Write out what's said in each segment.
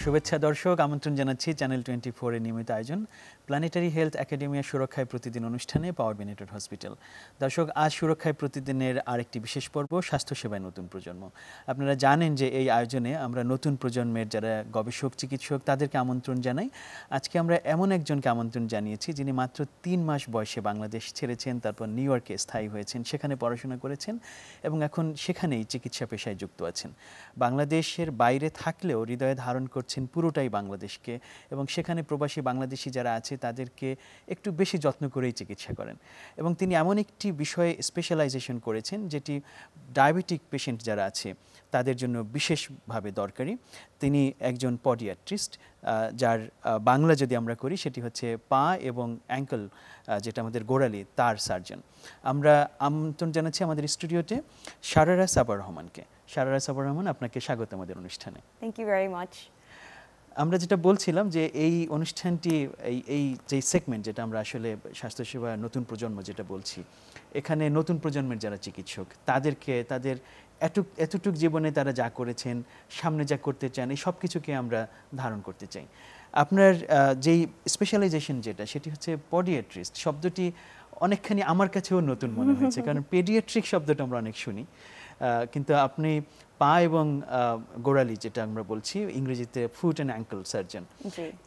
শুভেচ্ছা দর্শক, আমন্ত্রণ জানাচ্ছি চ্যানেল 24 এর নিয়মিত আয়োজন প্ল্যানেটারি হেলথ একাডেমিয়া সুরক্ষায় প্রতিদিন অনুষ্ঠানে পাওয়ার বেনেটেড হসপিটাল। দর্শক, আজ সুরক্ষায় প্রতিদিনের আরেকটি বিশেষ পর্ব স্বাস্থ্যসেবায় নতুন প্রজন্ম। আপনারা জানেন যে এই আয়োজনে আমরা নতুন প্রজন্মের যারা গবেষক চিকিৎসক তাদেরকে আমন্ত্রণ জানাই। আজকে আমরা এমন একজনকে আমন্ত্রণ জানিয়েছি যিনি মাত্র 3 মাস বয়সে বাংলাদেশ ছেড়েছেন, তারপর নিউ ইয়র্কে স্থায়ী হয়েছেন, সেখানে পড়াশোনা করেছেন এবং এখন সেখানেই চিকিৎসা পেশায় যুক্ত আছেন। বাংলাদেশের বাইরে থাকলেও হৃদয়ে ধারণ করছেন পুরোটাই বাংলাদেশকে এবং সেখানে প্রবাসী বাংলাদেশি যারা আছে তাদেরকে একটু বেশি যত্ন করেই চিকিৎসা করেন। এবং তিনি এমন একটি বিষয়ে স্পেশালাইজেশন করেছেন যেটি ডায়াবেটিক পেশেন্ট যারা আছে তাদের জন্য বিশেষভাবে দরকারি। তিনি একজন পডিয়াট্রিস্ট, যার বাংলা যদি আমরা করি সেটি হচ্ছে পা এবং অ্যাঙ্কল, যেটা আমাদের গোড়ালি, তার সার্জন। আমরা আমন্ত্রণ জানাচ্ছি আমাদের স্টুডিওতে শারারা সাবার রহমানকে। শারারা সাবার রহমান, আপনাকে স্বাগত আমাদের অনুষ্ঠানে। Thank you very much. আমরা যেটা বলছিলাম যে এই অনুষ্ঠানটি এই যে সেগমেন্ট যেটা আমরা আসলে স্বাস্থ্যসেবা নতুন প্রজন্ম যেটা বলছি, এখানে নতুন প্রজন্মের যারা চিকিৎসক তাদেরকে তাদের এতটুক জীবনে তারা যা করেছেন, সামনে যা করতে চান, এই সব কিছুকে আমরা ধারণ করতে চাই। আপনার যেই স্পেশালাইজেশন যেটা সেটি হচ্ছে পডিয়াট্রিস্ট। শব্দটি অনেকখানি আমার কাছেও নতুন মনে হয়েছে, কারণ পেডিয়াট্রিক শব্দটা আমরা অনেক শুনি, কিন্তু আপনি পা এবং গোড়ালি যেটা আমরা বলছি ইংরেজিতে ফুট অ্যান্ড অ্যাঙ্কল সার্জন,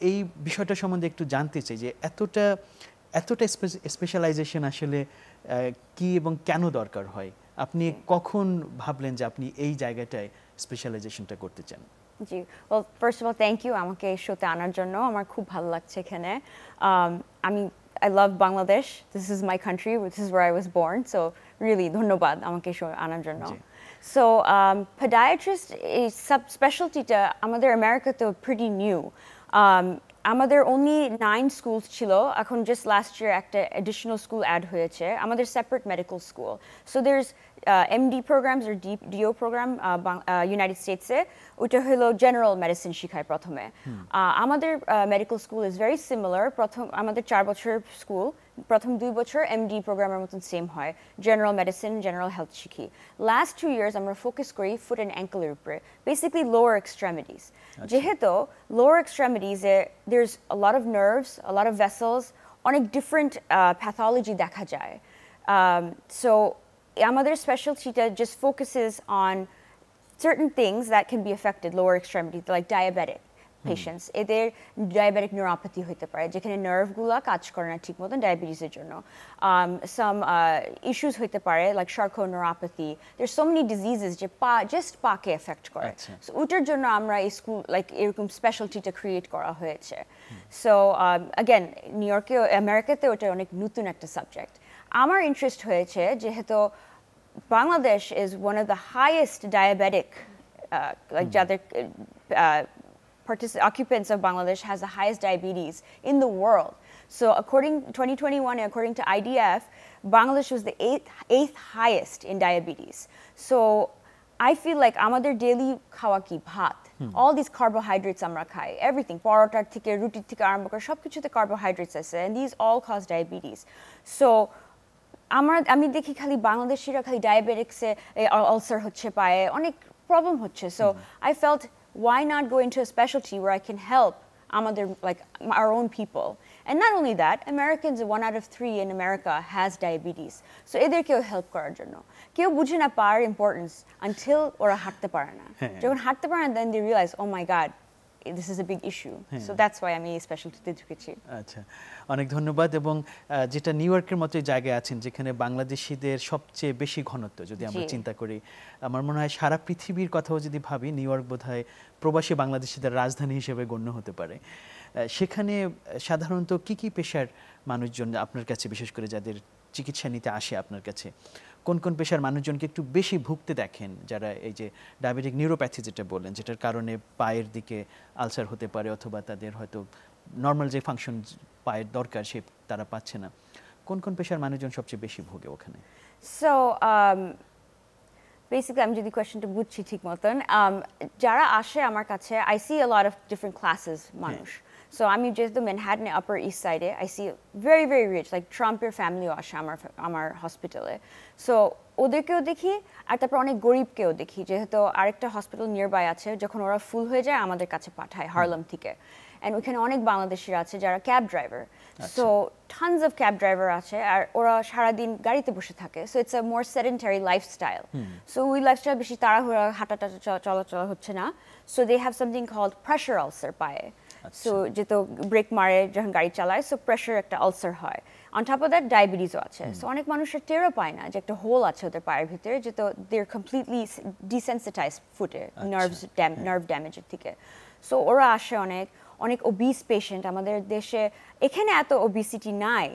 এই বিষয়টা সম্বন্ধে একটু জানতে চাই যে এতটা স্পেশালাইজেশন আসলে কি এবং কেন দরকার হয়? আপনি কখন ভাবলেন যে আপনি এই জায়গাটায় স্পেশালাইজেশনটা করতে চান? জি, well first of all thank you আমাকে এই শোতে আনার জন্য। আমার খুব ভালো লাগছে এখানে। I love Bangladesh. This is my country. This is where I was born. So really, ধন্যবাদ আমাকে এই শো আনার জন্য। So podiatrist is subspecialty টা আমাদের আমেরিকাতেও pretty new. আমাদের only 9 schools ছিল, এখন just last year একটা additional school add হয়েছে, আমাদের separate medical school. So there's MD programs or DO program United States এ, ওটা হলো general medicine শিখায় প্রথমে। আমাদের medical school is very similar. আমাদের 4 বছর স্কুল, প্রথম 2 বছর MD প্রোগ্রামের মতন সেম হয়, general medicine, general health শিখি। Last 2 years আমরা ফোকাস করি foot and ankle এর উপরে, basically lower extremities. যেহেতু lower extremities A there's a lot of nerves, a lot of vessels, অনেক different pathology দেখা যায়। So আমাদের specialty-টা just focuses on certain things that can be affected lower extremity, like diabetic patients. এদের diabetic neuropathy হতে পারে, যেখানে নার্ভগুলো কাজ করে না ঠিক মতন ডায়াবেটিসের জন্য। Some issues হতে পারে like Charcot-neuropathy. There's so many diseases যে just পাকে এফেক্ট করে। So ওটার জন্য আমরা এই স্কুল like এরকম স্পেশালিটিটা ক্রিয়েট করা হয়েছে। So again, নিউ ইয়র্কে, আমেরিকাতে ওটা অনেক নতুন একটা সাবজেক্ট। আমার ইন্টারেস্ট হয়েছে যেহেতু Bangladesh is one of the highest diabetic like যাদের occupants of Bangladesh has the highest diabetes in the world. So according 2021, according to IDF, Bangladesh was the eighth highest in diabetes. So I feel like আমাদের daily খাওয়া কি ভাত, all these carbohydrates আমরা খাই, everything, পরোটার থেকে রুটির থেকে আরম্ভ করে সবকিছুতে carbohydrates আছে, and these all cause diabetes. So আমি দেখি খালি বাংলাদেশিরা খালি ডায়াবেটিক্সে আলসার হচ্ছে, পায়ে অনেক প্রবলেম হচ্ছে। So I felt, why not go into a specialty where I can help আমাদের like our own people? And not only that, Americans, 1 out of 3 in America has diabetes. So এদেরকেও help করার জন্য। কেউ বুঝে না পাওয়ার importance until ওরা হাঁটতে পারে না। যখন হাঁটতে পারে না, then they realize, oh my God, this is a big issue. So that's why আমি এই স্পেশালিটিতে ঢুকেছি। আচ্ছা, অনেক ধন্যবাদ। এবং যেটা নিউ ইয়র্কের মতোই জায়গায় আছেন যেখানে বাংলাদেশিদের সবচেয়ে বেশি ঘনত্ব যদি আমরা চিন্তা করি, আমার মনে হয় সারা পৃথিবীর কথাও যদি ভাবি, নিউ ইয়র্ক বোধহয় প্রবাসী বাংলাদেশিদের রাজধানী হিসেবে গণ্য হতে পারে। সেখানে সাধারণত কি পেশার মানুষজন আপনার কাছে, বিশেষ করে যাদের চিকিৎসা নিতে আসে আপনার কাছে, কোন পেশার মানুষজনকে একটু বেশি ভুগতে দেখেন? যারা এই যে ডায়াবেটিক নিউরোপ্যাথি যেটা বললেন, যেটার কারণে পায়ের দিকে আলসার হতে পারে অথবা তাদের হয়তো নর্মাল যে ফাংশন পায়ের দরকার সে তারা পাচ্ছে না, কোন পেশার মানুষজন সবচেয়ে বেশি ভোগে ওখানে? So basically আমি যদি কোয়েশ্চেনটা বুঝছি ঠিক মতন, যারা আসে আমার কাছে, I see a lot of different classes মানুষ। সো আমি যেহেতু ম্যানহাটনে আপার ইস্ট সাইডে I see very very rich like ট্রাম্পের ফ্যামিলিও আসে আমার হসপিটালে সো ওদেরকেও দেখি আর তারপর অনেক গরিবকেও দেখি যেহেতু আরেকটা হসপিটাল নিয়ার বাই আছে যখন ওরা ফুল হয়ে যায় আমাদের কাছে পাঠায় হার্লাম থেকে অ্যান্ড ওইখানে অনেক বাংলাদেশিরা আছে যারা cab driver so tons of cab driver আছে আর ওরা সারাদিন গাড়িতে বসে থাকে so it's a more sedentary lifestyle so ওই লাইফস্টাইল বেশি তাড়াহুড়া হাঁটাটা চলাচল হচ্ছে না so they have something called pressure ulcer পায়ে সো যেহেতু ব্রেক মারে যখন গাড়ি চালায় সো প্রেশার একটা আলসার হয় অন টপ অফ দ্যাট ডায়াবেটিসও আছে সো অনেক মানুষের টেরও পায় না যে একটা হোল আছে ওদের পায়ের ভিতরে যেহেতু দে আর কমপ্লিটলি ডিসেন্সিটাইজ ফুটে নার্ভ ড্যামেজের থেকে সো ওরা আসে অনেক ওবিস পেশেন্ট আমাদের দেশে এখানে এত ওবিসিটি নাই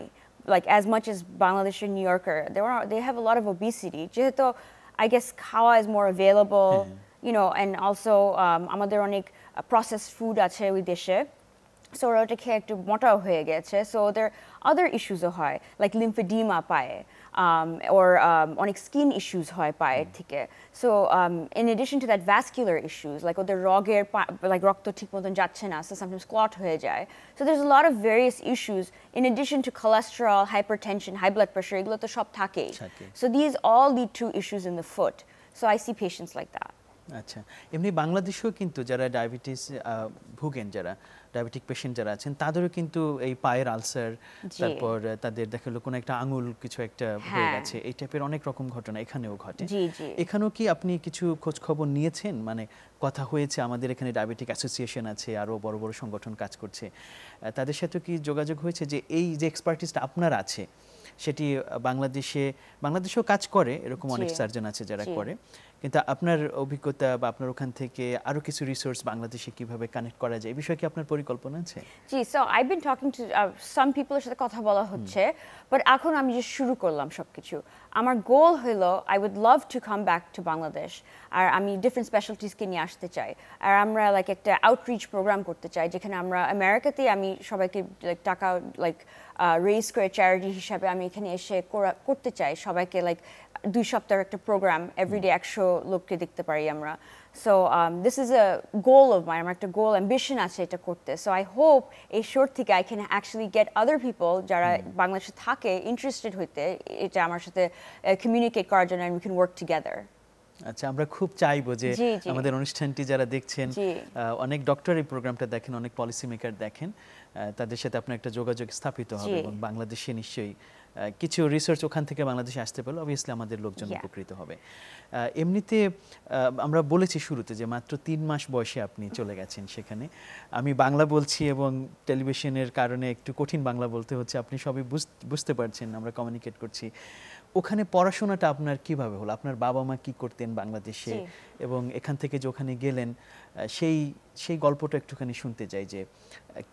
like as much as Bangladesh and New Yorker they have a lot of obesity যেহেতু I guess খাওয়া is more available you know and also আমাদের অনেক processed food আছে ওই দেশে সো ওরা ওটা খেয়ে একটু মোটাও হয়ে গেছে সো ওদের আদার ইস্যুসও হয় লাইক লিম্ফেডিমা পায়ে ওর অনেক স্কিন ইস্যুস হয় পায়ের থেকে so in addition to that vascular issues like ওদের লাইক রক্ত ঠিক মতন যাচ্ছে না সো সামটাইমস ক্লট হয়ে যায় so there is a lot of various issues in addition to cholesterol hypertension high blood pressure এগুলো তো সব থাকেই so these all lead to issues in the foot so I see patients like that আচ্ছা এমনি বাংলাদেশেও কিন্তু যারা diabetes ভোগেন যারা ডায়াবেটিক পেশেন্ট যারা আছেন তাদেরও কিন্তু এই পায়ের আলসার তারপর তাদের দেখা গেলো কোনো একটা আঙুল কিছু একটা হয়ে গেছে এই টাইপের অনেক রকম ঘটনা এখানেও ঘটে এখানেও কি আপনি কিছু খোঁজ খবর নিয়েছেন মানে কথা হয়েছে আমাদের এখানে ডায়াবেটিক অ্যাসোসিয়েশন আছে আরও বড় বড় সংগঠন কাজ করছে তাদের সাথে কি যোগাযোগ হয়েছে যে এই যে এক্সপার্টিসটা আপনার আছে সেটি বাংলাদেশেও কাজ করে এরকম অনেক সার্জন আছে যারা করে কিন্তু আপনার অভিজ্ঞতা বা আপনার ওখান থেকে আরো কিছু রিসোর্স বাংলাদেশে কিভাবে কানেক্ট করা যায় এই বিষয়ে কি আপনার পরিকল্পনা আছে জি so I been talking to some পিপলের সাথে কথা বলা হচ্ছে বাট এখন আমি যে শুরু করলাম সবকিছু আমার গোল হলো I would love to come back to Bangladesh আর আমি ডিফারেন্ট স্পেশালিটিসকে নিয়ে আসতে চাই আর আমরা লাইক একটা আউটরিচ প্রোগ্রাম করতে চাই যেখানে আমরা আমেরিকাতে আমি সবাইকে লাইক টাকা লাইক রেজ করে চ্যারিটি হিসাবে আমি এখানে এসে করতে চাই সবাইকে লাইক 2 সপ্তাহের একটা প্রোগ্রাম এভরিডে 100 লোককে দেখতে পারি আমরা so this is a goal of my আমার একটা গোল অ্যাম্বিশন আছে এটা করতে সো আই হোপ এই শোর থেকে I can actually gate other people যারা বাংলাদেশে থাকে ইন্টারেস্টেড হইতে এটা আমার সাথে কমিউনিকেট করার জন্য উই ক্যান ওয়ার্ক টুগেদার আচ্ছা আমরা খুব চাইবো যে আমাদের অনুষ্ঠানটি যারা দেখছেন অনেক ডক্টর এই প্রোগ্রামটা দেখেন অনেক পলিসি মেকার দেখেন তাদের সাথে আপনার একটা যোগাযোগ স্থাপিত হবে এবং বাংলাদেশে নিশ্চয়ই কিছু রিসার্চ ওখান থেকে বাংলাদেশে আসতে পারলে অবভিয়াসলি আমাদের লোকজন উপকৃত হবে এমনিতে আমরা বলেছি শুরুতে যে মাত্র 3 মাস বয়সে আপনি চলে গেছেন সেখানে আমি বাংলা বলছি এবং টেলিভিশনের কারণে একটু কঠিন বাংলা বলতে হচ্ছে আপনি সবই বুঝতে পারছেন আমরা কমিউনিকেট করছি ওখানে পড়াশোনাটা আপনার কিভাবে হলো আপনার বাবা মা কি করতেন বাংলাদেশে এবং এখান থেকে যে ওখানে গেলেন সেই গল্পটা একটুখানি শুনতে চাই যে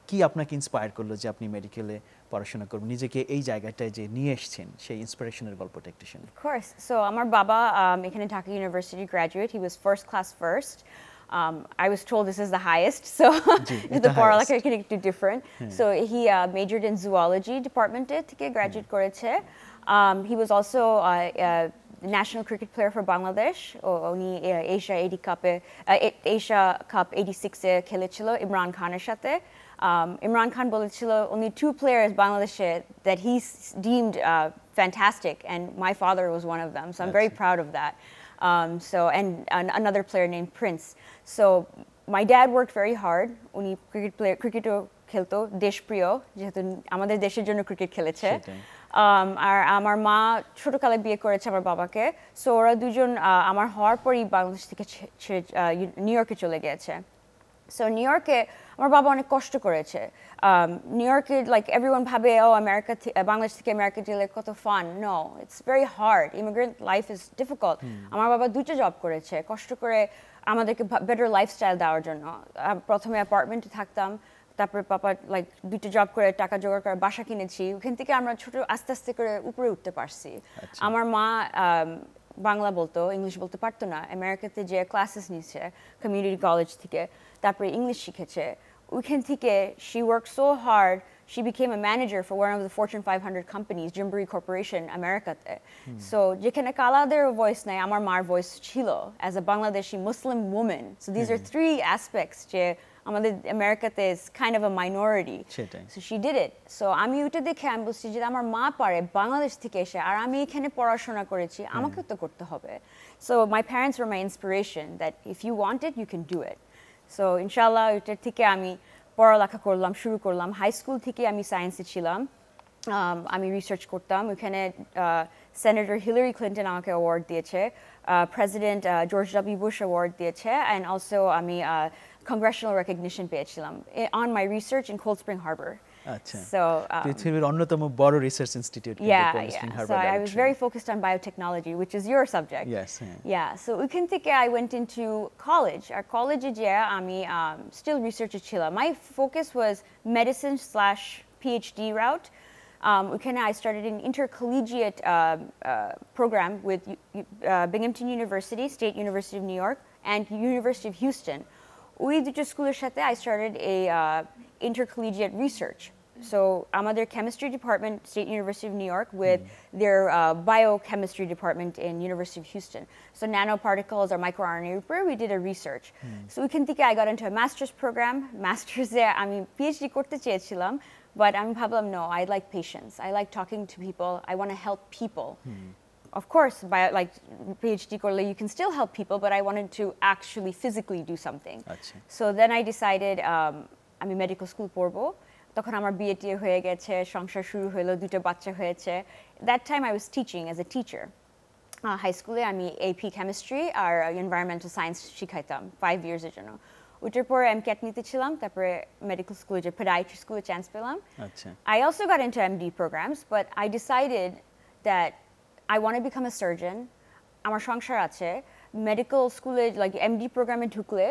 কি আপনাকে ইন্সপায়ার করলো যে আপনি মেডিকেলে পড়াশোনা করবেন নিজেকে এই জায়গাটায় যে নিয়ে এসেছেন সেই ইন্সপিরেশনের গল্পটা একটু শুনুন অফ কোর্স সো আমার বাবা এখানে Dhaka university graduate he was first class I was told this is the highest, so the পড়ালেখা এখানে একটু different. So he majored in zoology department থেকে graduate করেছে. He was also a national cricket player for Bangladesh. উনি Asia Cup 86 এ খেলেছিল ইমরান খানের সাথে. Imran Khan বলেছিল only 2 players Bangladesh that he deemed fantastic, and my father was one of them. So I'm very proud of that. So and another player named Prince. So my dad worked very hard. উনি ক্রিকেটও খেলতো দেশপ্রিয় যেহেতু আমাদের দেশের জন্য cricket খেলেছে আর আমার মা ছোটকালে বিয়ে করেছে আমার বাবাকে সো ওরা দুজন আমার হওয়ার পরই বাংলাদেশ থেকে নিউ ইয়র্কে চলে গিয়েছে সো নিউ ইয়র্কে আমার বাবা অনেক কষ্ট করেছে নিউ ইয়র্কে লাইক এভরিওয়ান ভাবে ও আমেরিকা বাংলাদেশ থেকে আমেরিকা গেলে কত fun no it's very hard immigrant life is difficult আমার বাবা 2টা জব করেছে কষ্ট করে আমাদেরকে বেটার লাইফস্টাইল দেওয়ার জন্য প্রথমে অ্যাপার্টমেন্টে থাকতাম তারপরে পাপা লাইক 2টা জব করে টাকা জোগাড় করে বাসা কিনেছি ওখান থেকে আমরা ছোট আস্তে আস্তে করে উপরে উঠতে পারছি আমার মা বাংলা বলতো ইংলিশ বলতে পারতো না আমেরিকাতে যে ক্লাসেস নিচ্ছে কমিউনিটি কলেজ থেকে তারপরে ইংলিশ শিখেছে ওইখান থেকে she worked so hard she became a manager for one of the Fortune 500 companies, Gymboree Corporation, Americate. So যেখানে কালাদের voice নাই, আমার মার voice ছিল as a Bangladeshi Muslim woman. So these are three aspects যে আমাদের আমেরিকাতে is kind of a minority. So she did it. So আমি ওটা দেখে আমি বলছি যে আমার মা পারে বাংলাদেশ থেকে এসে আর আমি এখানে পড়াশোনা করেছি আমাকেও তো করতে হবে. So my parents were my inspiration that if you want it you can do it. So inshallah ওটা থেকে আমি পড়ালেখা করলাম শুরু করলাম হাই স্কুল থেকে আমি সায়েন্সে ছিলাম আমি রিসার্চ করতাম ওখানে সেনেটর হিলারি ক্লিন্টন আমাকে অ্যাওয়ার্ড দিয়েছে president George W Bush award দিয়েছে অ্যান্ড অলসো আমি কংগ্রেশনাল রেকগনিশন পেয়েছিলাম on my research in cold spring Harbour আচ্ছা সো পৃথিবীর অন্যতম বড় research institute cold spring Harbour so I was very focused on biotechnology which is your subject so ওখান থেকে I went into college our college যে আমি still researcher ছিলাম my focus was medicine/PhD route ওখানে I started an intercollegiate program with Binghamton University, State University of New York and University of Houston ওই দুটো স্কুলের সাথে I started a intercollegiate research. So আমাদের chemistry department, State University of New York, with their biochemistry department in University of Houston. So nanoparticles or microRNA repair, we did a research. So ওইখান থেকে I got into a master's program. Master's আমি PhD করতে চেয়েছিলাম, but আমি ভাবলাম no, I like patients. I like talking to people. I want to help people. Of course, by like PhD korle, you can still help people, but I wanted to actually physically do something. So then I decided আমি medical school পড়বো তখন আমার BAT হয়ে গেছে সংসার শুরু হলো দুটো বাচ্চা হয়েছে that time I was teaching as a teacher high স্কুলে আমি AP chemistry আর environmental science শিখাইতাম 5 years এর জন্য ওটার পরে MCAT নিতে ছিলাম তারপরে মেডিকেল স্কুলে যে podiatry স্কুলে চান্স পেলাম I also got into MD programs but I decided that I want to become a surgeon আমার সংসার আছে মেডিকেল স্কুলে like MD প্রোগ্রামে ঢুকলে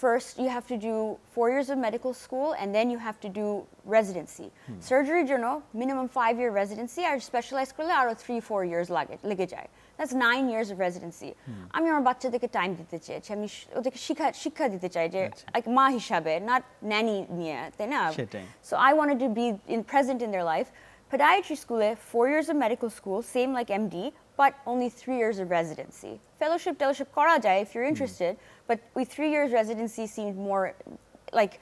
first you have to do 4 years of medical school and then you have to do residency surgery জন্য minimum 5-year residency আর specialized করলে আরো 3-4 years লেগে যায় that's 9 years of residency আমি আমার বাচ্চাদেরকে টাইম দিতে চাইছি আমি ওদেরকে শিক্ষা দিতে চাই যে like মা হিসাবে not nanny নিয়ে তাই না so I wanted to be present in their life podiatry school 4 years of medical school same like MD but only 3 years of residency fellowship করা যায় if you're interested but with 3 years residency seemed more like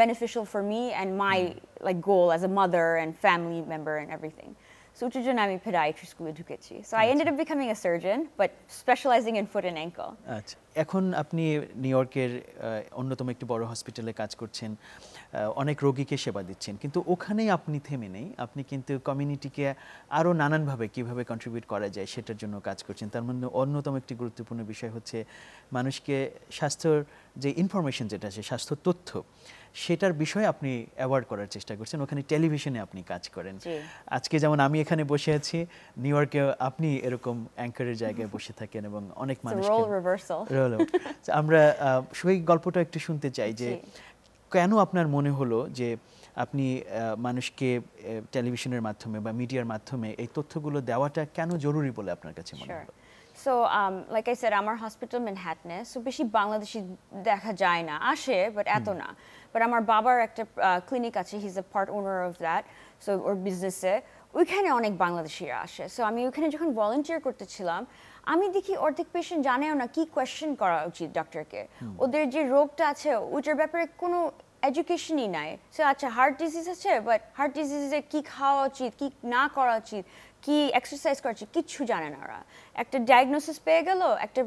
beneficial for me and my like goal as a mother and family member and everything so ওটার জন্য আমি podiatry স্কুলে ঢুকেছি so I ended up becoming a surgeon but specializing in foot and ankle আচ্ছা এখন আপনি new ইয়র্কের অন্যতম একটি বড় হসপিটালে কাজ করছেন অনেক রোগীকে সেবা দিচ্ছেন কিন্তু ওখানেই আপনি থেমে নেই আপনি কিন্তু কমিউনিটিকে আরো নানানভাবে কিভাবে কন্ট্রিবিউট করা যায় সেটার জন্য কাজ করছেন তার মধ্যে অন্যতম একটি গুরুত্বপূর্ণ বিষয় হচ্ছে মানুষকে স্বাস্থ্যের যে ইনফরমেশন যেটা আছে স্বাস্থ্য তথ্য সেটার বিষয়ে আপনি অ্যাওয়ার্ড করার চেষ্টা করছেন ওখানে টেলিভিশনে আপনি কাজ করেন আজকে যেমন আমি এখানে বসে আছি নিউ ইয়র্কে আপনি এরকম অ্যাঙ্কারের জায়গায় বসে থাকেন এবং অনেক মানুষকে আমরা সেই গল্পটা একটু শুনতে চাই যে কেন আপনার মনে হলো যে আপনি মানুষকে টেলিভিশনের মাধ্যমে বা মিডিয়ার মাধ্যমে এই তথ্যগুলো দেওয়াটা কেন জরুরি বলে আপনার কাছে মনে হলো So like I said আমার হসপিটাল ম্যানহাটনে সো বেশি বাংলাদেশি দেখা যায় না আসে বাট এত না বাট আমার বাবার একটা ক্লিনিক আছে he is a part owner of that so ওর বিজনেসে ওইখানে অনেক বাংলাদেশিরা আসে সো আমি ওইখানে যখন ভলান্টিয়ার করতেছিলাম আমি দেখি অর্ধেক পেশেন্ট জানেও না কি কোয়েশ্চেন করা উচিত ডক্টরকে ওদের যে রোগটা আছে ওইটার ব্যাপারে কোনো এডুকেশনই নাই সো আচ্ছা হার্ট ডিজিজ আছে বাট হার্ট ডিজিজে কি খাওয়া উচিত কি না করা উচিত কি এক্সারসাইজ করা উচিত কিচ্ছু জানে না ওরা একটা ডায়াগনোসিস পেয়ে গেল একটা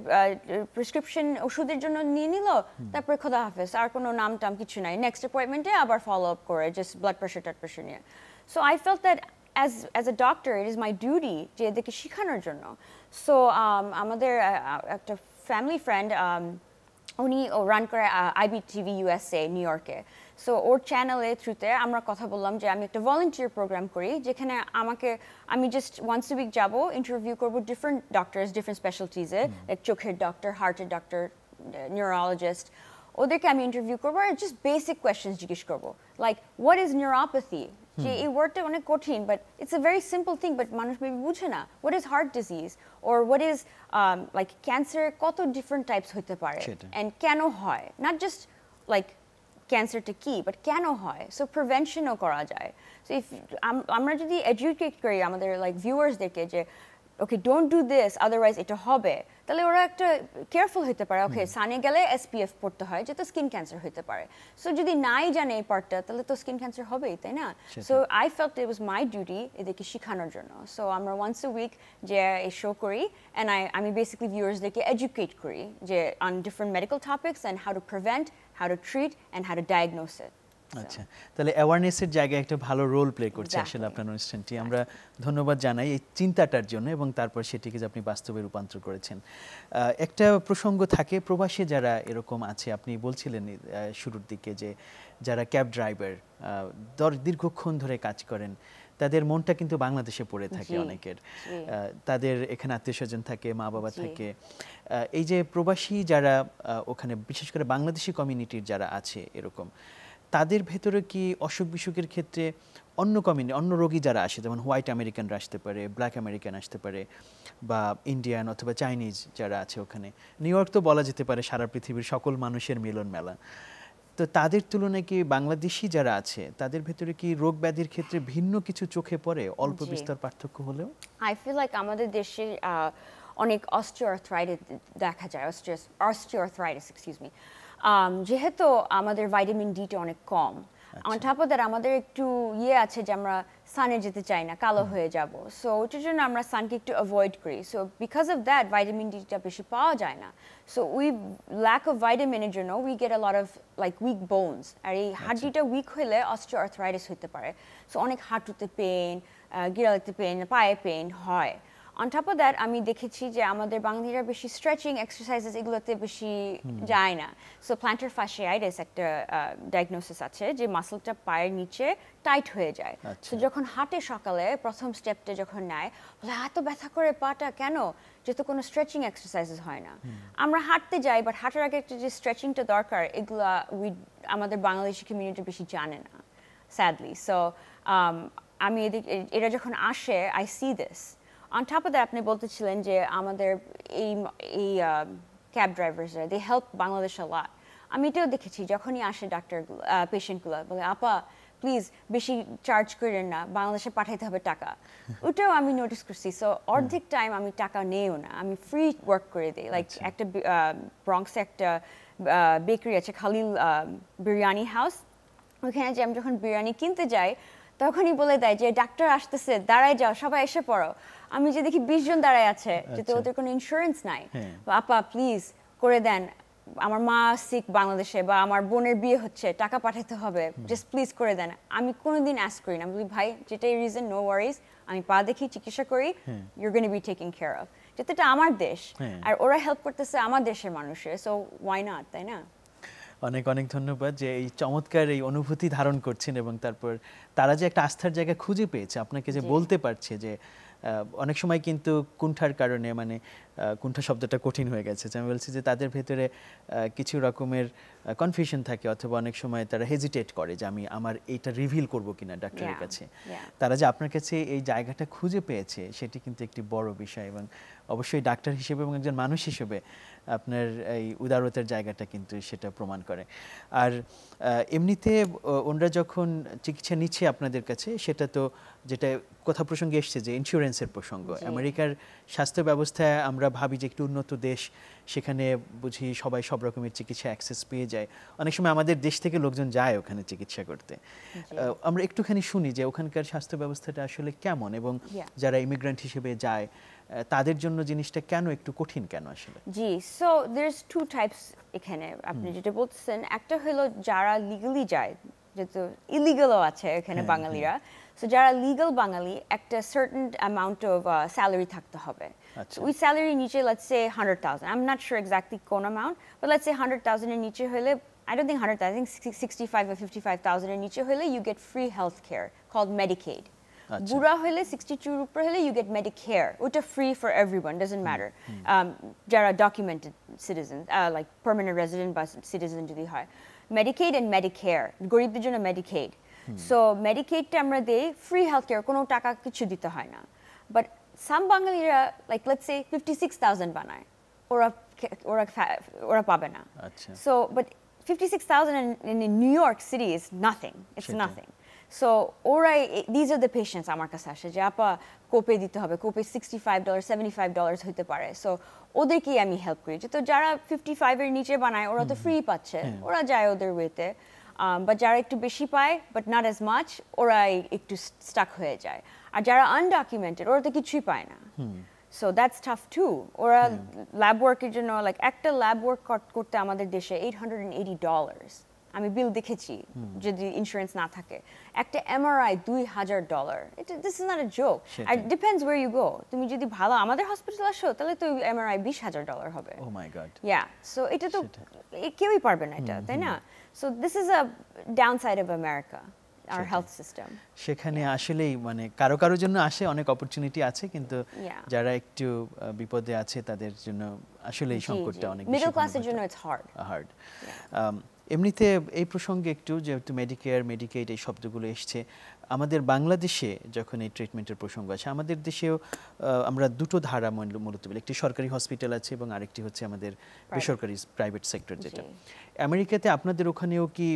প্রেসক্রিপশন ওষুধের জন্য নিয়ে নিল তারপরে খোদা হাফেজ আর কোনো নাম টাম কিছু নাই নেক্সট অ্যাপয়েন্টমেন্টে আবার ফলো আপ করে জাস্ট ব্লাড প্রেশার নিয়ে so I felt that as a doctor it is my duty যে এদেরকে শেখানোর জন্য সো আমাদের একটা ফ্যামিলি ফ্রেন্ড উনি রান করে IBTV USA নিউ ইয়র্কে সো ওর চ্যানেলে থ্রুতে আমরা কথা বললাম যে আমি একটা ভলান্টিয়ার প্রোগ্রাম করি যেখানে আমি জাস্ট ওয়ান্স এ উইক যাবো ইন্টারভিউ করবো ডিফারেন্ট ডক্টরস ডিফারেন্ট স্পেশালিটিজে চোখের ডক্টর হার্টের ডক্টর নিউরোলজিস্ট ওদেরকে আমি ইন্টারভিউ করবো আর জাস্ট বেসিক কোয়েশ্চেন্স জিজ্ঞেস করবো লাইক হোয়াট ইজ নিউরোপ্যাথি যে এই ওয়ার্ডটা অনেক কঠিন but it's a very simple thing but মানুষ মেবি বুঝে না what is heart disease or what is like cancer কত ডিফারেন্ট টাইপস হতে পারে অ্যান্ড কেন হয় নট জাস্ট লাইক ক্যান্সারটা কি বাট কেন হয় সো প্রিভেনশনও করা যায় সো ইফ আমরা যদি এডুকেট করি আমাদের লাইক ভিউয়ার্সদেরকে যে okay don't do this otherwise এটা হবে তাহলে ওরা একটা কেয়ারফুল হতে পারে ওকে সানে গেলে এসপিএফ পড়তে হয় যে তো স্কিন ক্যান্সার হতে পারে সো যদি নাই জানে এই পার্টটা তাহলে তো স্কিন ক্যান্সার হবেই তাই না so I felt it was my duty এদেরকে শেখানোর জন্য সো আমরা ওয়ান্স এ উইক যে এই শো করি অ্যান্ড আমি বেসিক্যালি ভিউয়ার্সদেরকে এডুকেট করি যে on different medical topics and how to prevent how to treat and how to diagnose it আচ্ছা তাহলে অ্যাওয়ারনেসের জায়গায় একটা ভালো রোল প্লে করছে আসলে আপনার অনুষ্ঠানটি আমরা ধন্যবাদ জানাই এই চিন্তাটার জন্য এবং তারপর সেটিকে যে আপনি বাস্তবে রূপান্তর করেছেন একটা প্রসঙ্গ থাকে প্রবাসী যারা এরকম আছে আপনি বলছিলেন শুরুর দিকে যে যারা ক্যাব ড্রাইভার দীর্ঘক্ষণ ধরে কাজ করেন তাদের মনটা কিন্তু বাংলাদেশে পড়ে থাকে অনেকের তাদের এখানে আত্মীয়স্বজন থাকে মা বাবা থাকে এই যে প্রবাসী যারা ওখানে বিশেষ করে বাংলাদেশি কমিউনিটির যারা আছে এরকম তাদের ভেতরে কি অসুখ বিসুখের ক্ষেত্রে অন্য রোগী যারা আসে যেমন হোয়াইট আমেরিকানরা আসতে পারে ব্ল্যাক আমেরিকান আসতে পারে বা ইন্ডিয়ান অথবা চাইনিজ যারা আছে ওখানে নিউ ইয়র্ক তো বলা যেতে পারে সারা পৃথিবীর সকল মানুষের মিলন মেলা তো তাদের তুলনায় কি বাংলাদেশি যারা আছে তাদের ভেতরে কি রোগ ব্যাধির ক্ষেত্রে ভিন্ন কিছু চোখে পড়ে অল্প বিস্তর পার্থক্য হলেও আই ফিল লাইক আমাদের দেশে অনেক অস্টিওআর্থ্রাইটিস দেখা যায় অস্টিওআর্থ্রাইটিস এক্সকিউজ মি যেহেতু আমাদের ভাইটামিন ডিটা অনেক কম অন টপ অফ দ্যাট আমাদের একটু আছে যে আমরা সানে যেতে চাই না কালো হয়ে যাব সো ওটার জন্য আমরা সানকে একটু অ্যাভয়েড করি so because of that vitamin ডিটা বেশি পাওয়া যায় না সো উই ল্যাক অফ ভাইটামিনের জন্য we get a lot of like weak bones আর এই হাড্ডিটা উইক হলে অস্টিওআর্থ্রাইটিস হতে পারে সো অনেক হাঁটুতে পেন গিরালিতে পেন পায়ে পেন হয় অন টপ অফ দ্যাট আমি দেখেছি যে আমাদের বাঙালিরা বেশি স্ট্রেচিং এক্সারসাইজেস এগুলোতে বেশি যায় না সো প্ল্যান্টার ফাশিয়াইটিস একটা ডায়াগনোসিস আছে যে মাসলটা পায়ের নিচে টাইট হয়ে যায় তো যখন হাঁটে সকালে প্রথম স্টেপটা যখন নেয় বলে এত ব্যথা করে পাটা কেন যেহেতু কোনো স্ট্রেচিং এক্সারসাইজেস হয় না আমরা হাঁটতে যাই বাট হাঁটার আগে একটা যে স্ট্রেচিংটা দরকার এগুলা আমাদের বাংলাদেশি কমিউনিটি বেশি জানে না স্যাডলি সো আমি এরা যখন আসে I C this on top of that আপনি বলতেছিলেন যে আমাদের এই ক্যাব ড্রাইভার্সরা দে হেল্প বাংলাদেশ আ লট আমি এটাও দেখেছি যখনই আসে ডাক্তারগুলো পেশেন্টগুলো বলে আপা প্লিজ বেশি চার্জ করেন না বাংলাদেশে পাঠাইতে হবে টাকা ওটাও আমি নোটিস করছি সো অর্ধেক টাইম আমি টাকা নেইও না আমি ফ্রি ওয়ার্ক করে দিই লাইক একটা ব্রঙ্কসে একটা বেকারি আছে খালিল বিরিয়ানি হাউস ওখানে যে আমি যখন বিরিয়ানি কিনতে যাই তখনই বলে দেয় যে ডাক্তার আসতেছে দাঁড়ায় যাও সবাই এসে পড়ো আমি যে দেখি 20 জন দাঁড়ায় আছে যেহেতু ওদের কোনো ইন্স্যুরেন্স নাই আপা প্লিজ করে দেন আমার মা সিক বাংলাদেশে বা আমার বোনের বিয়ে হচ্ছে টাকা পাঠাতে হবে জাস্ট প্লিজ করে দেন আমি কোনোদিন অ্যাস্ক করি না বলি ভাই যেটাই রিজন নো ওয়ারিজ আমি পা দেখি চিকিৎসা করি your gonna be taking care of যেহেতু এটা আমার দেশ আর ওরা হেল্প করতেছে আমার দেশের মানুষের সো ওয়াই নট তাই না অনেক অনেক ধন্যবাদ যে এই চমৎকার এই অনুভূতি ধারণ করছেন এবং তারপর তারা যে একটা আস্থার জায়গা খুঁজে পেয়েছে আপনাকে যে বলতে পারছে যে অনেক সময় কিন্তু কুণ্ঠার কারণে মানে কুণ্ঠা শব্দটা কঠিন হয়ে গেছে আমি বলছি যে তাদের ভেতরে কিছু রকমের কনফিউশন থাকে অথবা অনেক সময় তারা হেজিটেট করে যে আমি আমার এইটা রিভিল করব কিনা ডাক্তারের কাছে তারা যে আপনার কাছে এই জায়গাটা খুঁজে পেয়েছে সেটি কিন্তু একটি বড় বিষয় এবং অবশ্যই ডাক্তার হিসেবে এবং একজন মানুষ হিসেবে আপনার এই উদারতার জায়গাটা কিন্তু সেটা প্রমাণ করে আর এমনিতে ওনারা যখন চিকিৎসা নিচ্ছে আপনাদের কাছে সেটা তো যেটা কথা প্রসঙ্গে এসছে যে ইন্স্যুরেন্সের প্রসঙ্গ আমেরিকার স্বাস্থ্য ব্যবস্থায় আমরা ভাবি যে একটু উন্নত দেশ সেখানে বুঝি সবাই সব রকমের চিকিৎসা অ্যাক্সেস পেয়ে যায় অনেক সময় আমাদের দেশ থেকে লোকজন যায় ওখানে চিকিৎসা করতে আমরা একটুখানি শুনি যে ওখানকার স্বাস্থ্য ব্যবস্থাটা আসলে কেমন এবং যারা ইমিগ্রেন্ট হিসেবে যায় তাদের জন্য জিনিসটা কেন একটু কঠিন কেন আসলে জি so there is two types এখানে আপনি যেটা বলছেন একটা হলো যারা লিগ্যালি যায় যেহেতু ইলিগালও আছে এখানে বাঙালিরা সো যারা লিগ্যাল বাঙালি একটা সার্টেন অ্যামাউন্ট অফ স্যালারি থাকতে হবে ওই স্যালারি নিচে let's say 100,000 I am not sure exactly কোন অ্যামাউন্ট বাট লেটস সে 100,000 এর নিচে হলে I don't think 100,000 I think 65 or 55,000 এর নিচে হলে you get free health care called Medicaid বুড়া হলে 62 এর উপরে হলে you get Medicare ওটা free for everyone doesn't matter যারা documented citizens like permanent resident বা citizen যদি হয় Medicaid and Medicare গরিবদের জন্য Medicaid so Medicaidটা আমরা দেই free health care কোনো টাকা কিছু দিতে হয় না but some বাঙালিরা like let's say 56,000 বানায় ওরা পাবে না so but 56,000 in New York City is nothing. It's nothing. So these are the patients আমার কাছে আসে যে আপা কোপে দিতে হবে, কোপে $65 $75 হতে পারে। সো ওদেরকেই আমি হেল্প করি। তো যারা 55 এর নিচে বানায় ওরা তো ফ্রি পাচ্ছে, ওরা যায় ওদের ওয়েতে। বা যারা একটু বেশি পায় বাট নট অ্যাজ মাচ, ওরা একটু স্টাক হয়ে যায়। আর যারা আনডকুমেন্টেড ওরা তো কিছুই পায় না। So that's tough to. ওরা ল্যাব ওয়ার্কের জন্য লাইক একটা ল্যাব ওয়ার্ক করতে আমাদের দেশে $880, আমি বিল দেখেছি যদি ইন্স্যুরেন্স না থাকে। একটা MRI $2,000। This is not a joke. আর ডিপেন্ডস ওয়্যার ইউ গো। তুমি যদি ভালো আমাদের হসপিটাল আসো তাহলে তো এমআরআই $20,000 হবে। ও মাই গড। ইয়া, সো এটা তো কেউই পারবে না এটা, তাই না? So this is a downside of America, our health system. সেখানে আসলেই মানে কারো কারোর জন্য আসে অনেক অপরচুনিটি আছে, কিন্তু যারা একটু বিপদে আছে তাদের জন্য আসলে এই সংকটটা অনেক বেশি। মিডল ক্লাসের জন্য ইটস হার্ড। এমনিতে এই প্রসঙ্গে একটু, যেহেতু মেডিকেয়ার মেডিকেড এই শব্দগুলো এসছে, আমাদের বাংলাদেশে যখন এই ট্রিটমেন্টের প্রসঙ্গ আছে, আমাদের দেশেও আমরা দুটো ধারা মূলত বলি, একটি সরকারি হসপিটাল আছে এবং আরেকটি হচ্ছে আমাদের বেসরকারি প্রাইভেট সেক্টর যেটা। আমেরিকাতে আপনাদের ওখানেও কি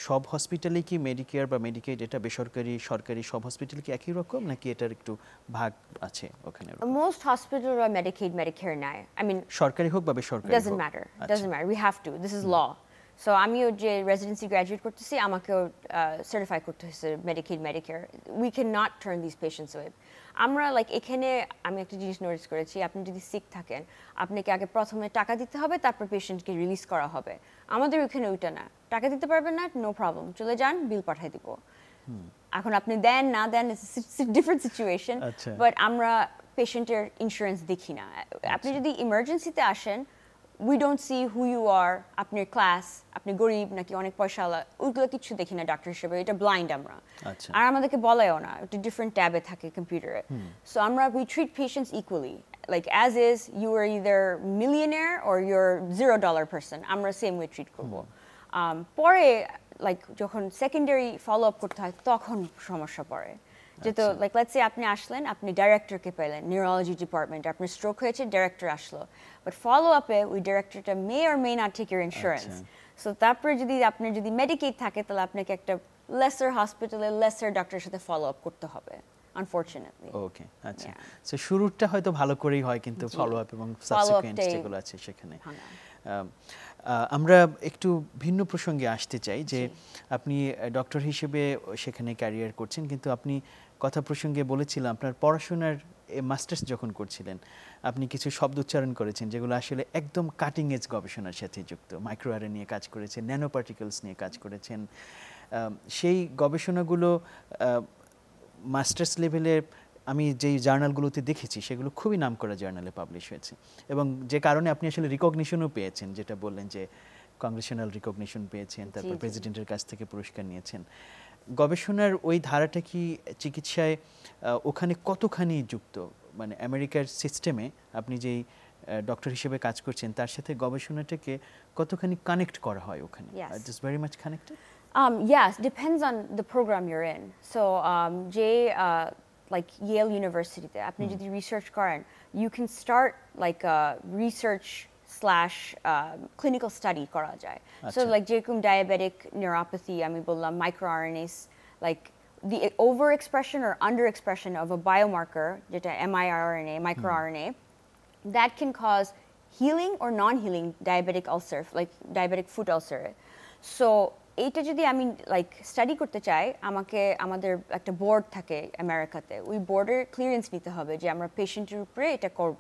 সব হসপিটালে কি মেডিকেয়ার বা মেডিকেড এটা বেসরকারি সরকারি সব হসপিটাল কি একই রকম, নাকি এটার একটু ভাগ আছে ওখানে? মোস্ট হসপিটাল আর মেডিকেড মেডিকেয়ার নেয়। আই মিন সরকারি হোক বা বেসরকারি, doesn't matter, we have to, this is law. So আমিও যে রেসিডেন্সি গ্র্যাজুয়েট করতেছি আমাকেও সার্টিফাই করতে হয়েছে Medicaid Medicare. We can not turn this patients way. আমরা লাইক এখানে আমি একটা জিনিস নোটিস করেছি, আপনি যদি সিক থাকেন আপনাকে আগে প্রথমে টাকা দিতে হবে, তারপর পেশেন্টকে রিলিজ করা হবে। আমাদের ওইখানে ওইটা না, টাকা দিতে পারবেন না, নো প্রবলেম, চলে যান, বিল পাঠিয়ে দিব। এখন আপনি দেন না দেন ডিফারেন্ট সিচুয়েশন, বাট আমরা পেশেন্টের ইন্স্যুরেন্স দেখি না। আপনি যদি ইমার্জেন্সিতে আসেন, we don't see who you are, আপনার ক্লাস, আপনি গরিব নাকি অনেক পয়সাওয়ালা, ওইগুলো কিছু দেখি না ডাক্তার হিসেবে, এটা ব্লাইন্ড আমরা। আর আমাদেরকে বলেও না, একটা ডিফারেন্ট ট্যাবে থাকে কম্পিউটারে। সো আমরা we treat patients equally, like as is, you are either millionaire or you're $0 person, আমরা সেম ওয়ে ট্রিট করব। পরে লাইক যখন সেকেন্ডারি ফলো আপ করতে হয় তখন সমস্যা পড়ে। যেহেতু লাইক লেটস সে আপনি আসলেন, আপনি ডাইরেক্টরকে পেলেন নিউরোলজি ডিপার্টমেন্ট, আপনার স্ট্রোক হয়েছে, ডাইরেক্টর আসলো, বাট ফলো আপে ওই ডাইরেক্টরটা may or may not take your insurance. So তারপরে যদি আপনার যদি মেডিকেড থাকে তাহলে আপনাকে একটা লেসার হসপিটালে লেসার ডক্টরের সাথে ফলো আপ করতে হবে, আনফরচুনেটলি। ওকে, আচ্ছা। সো শুরুটা হয়তো ভালো করেই হয়, কিন্তু ফলো আপ এবং সাবসিকুয়েন্ট যেগুলো আছে সেখানে। আমরা একটু ভিন্ন প্রসঙ্গে আসতে চাই যে আপনি ডক্টর হিসেবে সেখানে ক্যারিয়ার করছেন, কিন্তু আপনি কথা প্রসঙ্গে বলেছিলাম আপনার পড়াশোনার মাস্টার্স যখন করছিলেন আপনি কিছু শব্দ উচ্চারণ করেছেন যেগুলো আসলে একদম কাটিং এজ গবেষণার সাথে যুক্ত। মাইক্রো আরএনএ নিয়ে কাজ করেছেন, ন্যানো পার্টিকেলস নিয়ে কাজ করেছেন। সেই গবেষণাগুলো মাস্টার্স লেভেলে আমি যেই জার্নালগুলোতে দেখেছি সেগুলো খুবই নামকরা জার্নালে পাবলিশ হয়েছে, এবং যে কারণে আপনি আসলে রিকগনিশনও পেয়েছেন, যেটা বললেন যে কংগ্রেশনাল রিকগনিশন পেয়েছেন, তারপর প্রেসিডেন্টের কাছ থেকে পুরস্কার নিয়েছেন। গবেষণার ওই ধারাটা কি চিকিৎসায় ওখানে কতখানি যুক্ত, মানে আমেরিকার সিস্টেমে আপনি যেই ডক্টর হিসেবে কাজ করছেন তার সাথে গবেষণাটাকে কতখানি কানেক্ট করা হয় ওখানে? Just very much connected? Yes, depends on the program you're in. So like Yale University তে আপনি যদি রিসার্চ করেন, you can start like a research / clinical study করা যায়। So like যেরকম diabetic neuropathy আমি বললাম, microRNAs, like the overexpression or underexpression of a biomarker যেটা miRNA, microRNA, that can cause healing or non-healing diabetic ulcer, like diabetic foot ulcer. So এইটা যদি আমি like study করতে চাই, আমাদের একটা বোর্ড থাকে আমেরিকাতে, ওই বোর্ডের ক্লিয়ারেন্স নিতে হবে যে আমরা পেশেন্টের উপরে এটা করব।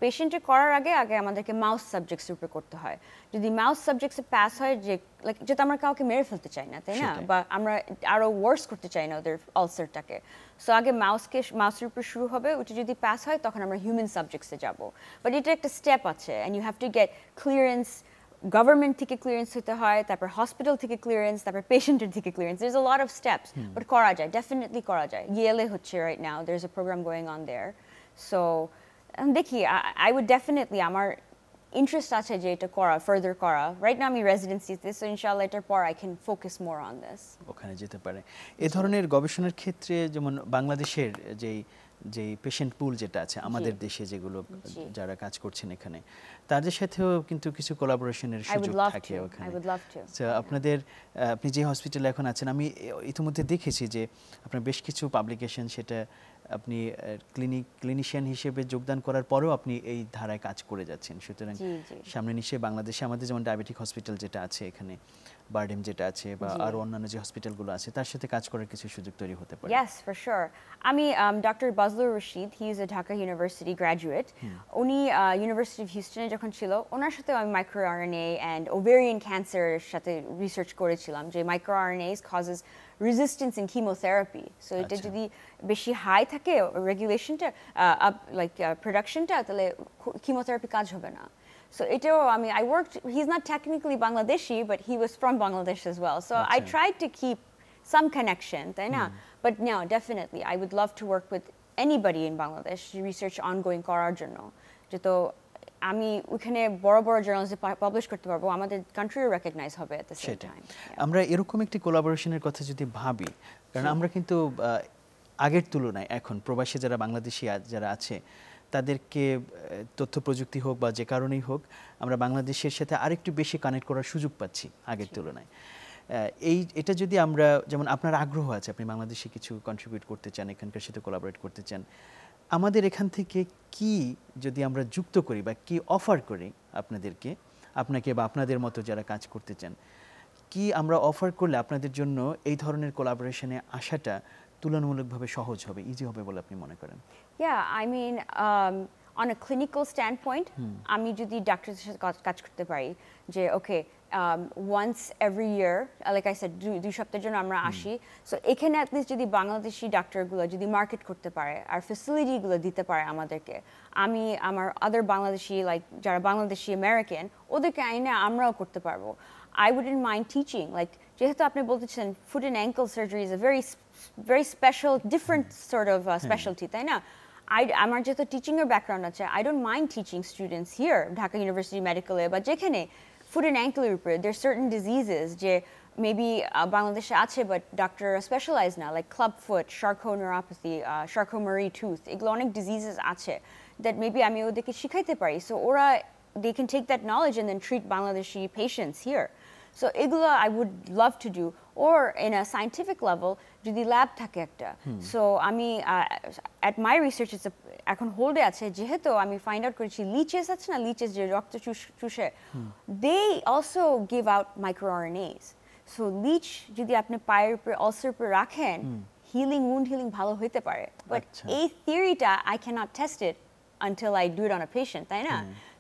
পেশেন্টের করার আগে আমাদেরকে মাউস সাবজেক্টসের উপরে করতে হয়। যদি মাউস সাবজেক্টসে পাস হয়, যে লাইক যেটা আমরা কাউকে মেরে ফেলতে চাই না, তাই না, বা আমরা আরো ওয়ার্স করতে চাই না ওদের আলসারটাকে, সো আগে মাউসের উপরে শুরু হবে, ওটা যদি পাস হয় তখন আমরা হিউম্যান সাবজেক্টসে যাব। বাট এটা একটা স্টেপ আছে, and you have to get clearance, government থেকে ক্লিয়ারেন্স হতে হয়, তারপর হসপিটাল থেকে ক্লিয়ারেন্স, তারপর পেশেন্টের থেকে clearance. There is a lot of steps, but করা যায়, ডেফিনেটলি করা যায়। ইয়েলে হচ্ছে right now, there is a program going on there. So দেখি, আই উড ডেফিনেটলি, আমার ইন্টারেস্ট আছে যে এটা করা, ফার্দার করা। রাইট নাও আমি রেসিডেন্সিতে, সো ইনশাআল্লাহ এটার পর I can focus more on this. ওখানে যেতে পারে। এ ধরনের গবেষণার ক্ষেত্রে যেমন বাংলাদেশের যেই যে পেশেন্ট পুল যেটা আছে আমাদের দেশে যেগুলো যারা কাজ করছেন এখানে তাদের সাথেও কিন্তু কিছু কোলাবোরেশনের সুযোগ থাকে ওখানে। আপনাদের আপনি যে হসপিটালে এখন আছেন আমি ইতিমধ্যে দেখেছি যে আপনার বেশ কিছু পাবলিকেশন সেটা আপনি ক্লিনিশিয়ান হিসেবে যোগদান করার পরেও আপনি এই ধারায় কাজ করে যাচ্ছেন। সুতরাং সামনে নিশ্চয়ই বাংলাদেশে আমাদের যেমন ডায়াবেটিক হসপিটাল যেটা আছে এখানে বারডেম যেটা আছে বা আরো অন্যান্য যে হসপিটালগুলো আছে তার সাথে কাজ করার কিছু সুযোগ তৈরি হতে পারে। Yes, for sure. আমি Dr. Bazlur Rashid, he is a Dhaka University graduate. উনি University of Houston যখন ছিল ওনার সাথে আমি microRNA and ovarian cancer সাথে রিসার্চ করেছিলাম যে microRNAs causes resistance in chemotherapy. So এটা যদি বেশি হাই থাকে রেগুলেশনটা প্রোডাকশনটা তাহলে chemotherapy কাজ হবে না। So I worked, he's not technically Bangladeshi, but he was from Bangladesh as well. So I tried to keep some connection, but no, definitely, I would love to work with anybody in Bangladesh, research ongoing করার জন্য। যেহেতু আমি ওখানে বড় বড় জার্নালসে publish করতে পারবো, আমাদের কান্ট্রিও রেকগনাইজ হবে এট দ্য সেম টাইম। আমরা এরকম একটি কোলাবোরেশনের কথা যদি ভাবি, কারণ আমরা কিন্তু আগের তুলনায় এখন প্রবাসী যারা বাংলাদেশি যারা আছে তাদেরকে তথ্য প্রযুক্তি হোক বা যে কারণেই হোক আমরা বাংলাদেশের সাথে আরেকটু বেশি কানেক্ট করার সুযোগ পাচ্ছি আগের তুলনায়। এটা যদি আমরা যেমন আপনার আগ্রহ আছে আপনি বাংলাদেশে কিছু কন্ট্রিবিউট করতে চান, এখানকার সাথে কোলাবোরেট করতে চান, আমাদের এখান থেকে কি যদি আমরা যুক্ত করি বা কি অফার করি আপনাকে বা আপনাদের মতো যারা কাজ করতে চান, কি আমরা অফার করলে আপনাদের জন্য এই ধরনের কোলাবোরেশনে আসাটা তুলনামূলকভাবে সহজ হবে, ইজি হবে বলে আপনি মনে করেন? Yeah, I mean, on a clinical standpoint, আমি যদি ডাক্তারদের সাথে কাজ করতে পারি যে okay, once every year, like I said, দুই সপ্তাহের জন্য আমরা আসি, সো এখানে at least যদি বাংলাদেশি ডাক্তারগুলো যদি মার্কেট করতে পারে আর ফ্যাসিলিটিগুলো দিতে পারে আমাদেরকে, আমি আমার আদার বাংলাদেশি লাইক যারা বাংলাদেশি আমেরিকান ওদেরকে আইনে আমরাও করতে পারবো। I wouldn't mind teaching, like যেহেতু আপনি বলতেছেন foot and ankle surgery is a very special, different sort of specialty, তাই না? আমার যেহেতু টিচিং এর ব্যাকগ্রাউন্ড আছে, I don't mind teaching students here, Dhaka University Medical বা যেখানে foot and ankle এর উপরে there are certain diseases যে maybe বাংলাদেশে আছে but doctor specialized না, like club foot, Charcot neuropathy, Charcot-Marie tooth, এগুলো অনেক diseases আছে that maybe আমি ওদেরকে শিখাইতে পারি, so ওরা they can take that knowledge and then treat Bangladeshi patients here. So এগুলো I would love to do, or in a scientific level যদি ল্যাব থাকে একটা, so আমি at my research এখন হোল্ডে আছে যেহেতু আমি ফাইন্ড আউট করেছি লিচেস আছে না, লিচেস যে রক্ত চুষে, they also give out microRNAs. So লিচ যদি আপনি পায়ের উপরে আলসার উপরে রাখেন wound healing ভালো হইতে পারে, but এই থিওরিটা I cannot test it until I do it on a patient, তাই না?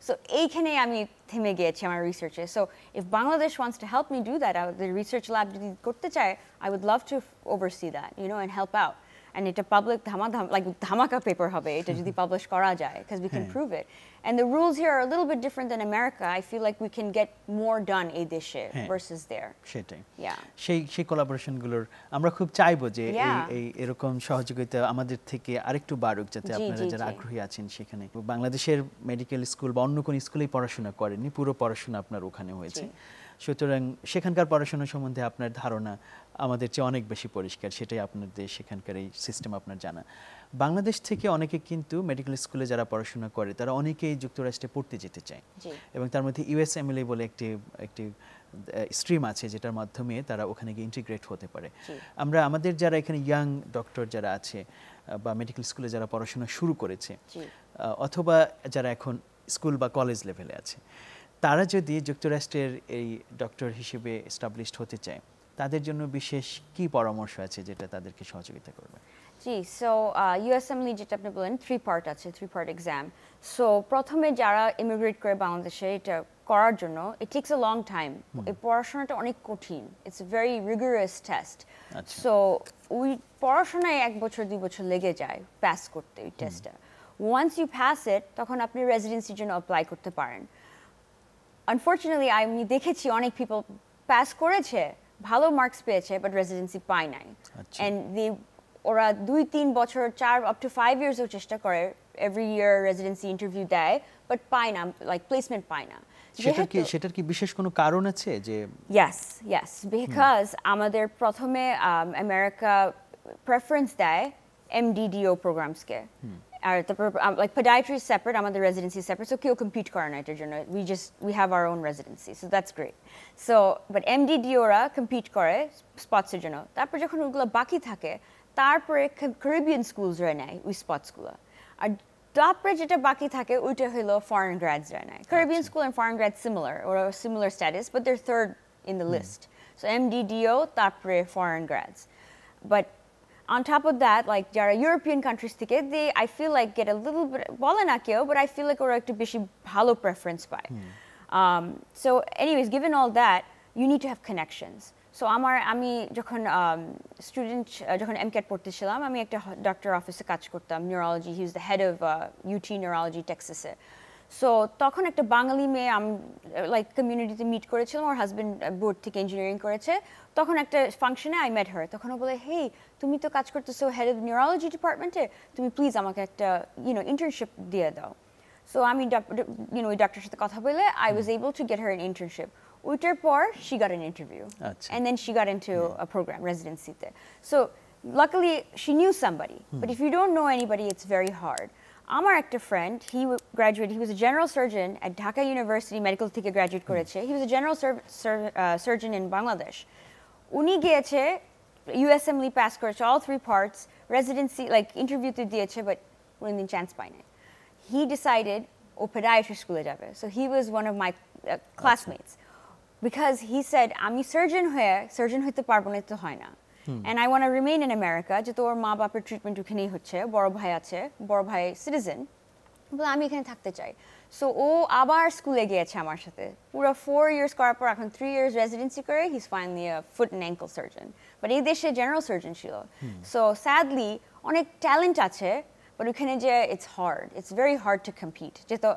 So এইখানে আমি থেমে গিয়েছি আমার রিসার্চে। So if Bangladesh wants to help me do that, the research lab যদি করতে চায়, I would love to oversee that, and help out. And এটা public ধামাকা paper হবে এটা যদি publish করা যায়, because we can prove it. And the rules here are a little bit different than America. I feel like we can get more done এই দেশে versus there. সেটাই। Yeah. সেই কোলাবোরেশনগুলোর আমরা খুব চাইবো যে এই এরকম সহযোগিতা আমাদের থেকে আরেকটু বাড়ুক, যাতে আপনারা যারা আগ্রহী আছেন সেখানে বাংলাদেশের মেডিকেল স্কুল বা অন্য কোনো স্কুলেই পড়াশোনা করেননি, পুরো পড়াশোনা আপনার ওখানে হয়েছে, সুতরাং সেখানকার পড়াশোনা সম্বন্ধে আপনার ধারণা আমাদের চেয়ে অনেক বেশি পরিষ্কার, সেটাই আপনাদের সেখানকার এই সিস্টেম আপনার জানা। বাংলাদেশ থেকে অনেকে কিন্তু মেডিকেল স্কুলে যারা পড়াশোনা করে তারা অনেকেই যুক্তরাষ্ট্রে পড়তে যেতে চায়, এবং তার মধ্যে ইউএসএমএলএ বলে একটি স্ট্রিম আছে যেটার মাধ্যমে তারা ওখানে গিয়ে ইন্টিগ্রেট হতে পারে। আমরা আমাদের যারা এখানে ইয়াং ডক্টর যারা আছে বা মেডিকেল স্কুলে যারা পড়াশোনা শুরু করেছে অথবা যারা এখন স্কুল বা কলেজ লেভেলে আছে, তারা যদি যুক্তরাষ্ট্রের এই ডক্টর হিসেবে এস্টাবলিশড হতে চায়, তাদের জন্য বিশেষ কি পরামর্শ আছে যেটা তাদেরকে সহযোগিতা করবে? জি, সো ইউএসএমএলই যেটা আপনি বলেন 3 পার্ট আছে, 3 পার্ট এক্সাম। সো প্রথমে যারা ইমিগ্রেট করে বাংলাদেশে এটা করার জন্য ইট টেকস আ লং টাইম, এই পড়াশোনাটা অনেক কঠিন, it's a very rigorous test. So ওই পড়াশোনায় 1 বছর 2 বছর লেগে যায় পাস করতে ওই টেস্টটা। ওয়ান্স ইউ পাস ইট তখন আপনি রেসিডেন্সির জন্য অ্যাপ্লাই করতে পারেন। আনফরচুনেটলি আমি দেখেছি অনেক পিপল পাস করেছে, ভালো মার্কস পেয়েছে, বাট রেসিডেন্সি পায় নাই, এন্ড ওরা 2-3 বছর 4 up to 5 ইয়ার্সও চেষ্টা করে, এভরি ইয়ার রেসিডেন্সি ইন্টারভিউ দেয়, বাট পায় না, লাইক প্লেসমেন্ট পায় না। সেটার কি বিশেষ কোনো কারণ আছে যে? Yes, because আমাদের প্রথমে আমেরিকা প্রেফারেন্স দেয় MDDO programs কে আর তারপর like podiatry is separate আমাদের residency is separate so কেউ compete করে না এটার জন্য we have our own residency so that's great so but MDDO রা compete করে spots এর জন্য তারপর যখন ওগুলো বাকি থাকে তারপরে Caribbean schools রা নেয় ওই spots গুলো আর তারপরে যেটা বাকি থাকে ওইটা হলো foreign grads রা নেয় Caribbean school and foreign grads similar or a similar status but they're third in the list so MDDO তারপরে foreign grads but on top of that like যারা European countries থেকে they I feel like get a little bit বলে না কেউ but I feel like ওরা একটু বেশি ভালো preference পায় so anyways given all that you need to have connections so আমি যখন স্টুডেন্ট যখন MCAT পড়তেছিলাম আমি একটা ডক্টর অফিসে কাজ করতাম neurology he is the head of UT neurology টেক্সাসে সো তখন একটা বাঙালি মেয়ে আমি লাইক কমিউনিটিতে মিট করেছিলাম ওর হাজবেন্ড বোর্ড থেকে ইঞ্জিনিয়ারিং করেছে তখন একটা ফাংশনে আই মেট হার তখন ও বলে হেই তুমি তো কাজ করতেছো হেড অফ নিউরোলজি ডিপার্টমেন্টে তুমি প্লিজ আমাকে একটা ইন্টার্নশিপ দিয়ে দাও সো আমি ওই ডাক্তারের সাথে কথা বলে I was able to get her an internship ওইটার পর she got an interview and then she got into a program residency তে so luckily she knew somebody but if you don't know anybody it's very hard আমার একটা friend he graduated he was a general surgeon at Dhaka University medical থেকে graduate করেছে he was a general surgeon in Bangladesh উনি গিয়েছে USMLE pass করেছে all 3 parts residency like interview তে দিয়েছে but কোনোদিন চান্স পায় না he decided ও podiatry স্কুলে যাবে so he was one of my classmates because he said আমি সার্জন হতে পারবো না তো হয় না and I want to remain in America যে তোর মা বাপের ট্রিটমেন্ট ওখানেই হচ্ছে বড় ভাই আছে বড় ভাই সিটিজেন বলে আমি এখানে থাকতে চাই সো ও আবার স্কুলে গিয়েছে আমার সাথে পুরো 4 ইয়ার্স করার পর এখন 3 ইয়ার্স রেসিডেন্সি করে he is finally a foot and ankle surgeon but এই দেশে জেনারেল সার্জন ছিল সো স্যাডলি অনেক ট্যালেন্ট আছে বাট ওখানে যে it's hard it's very hard to compete যেহেতু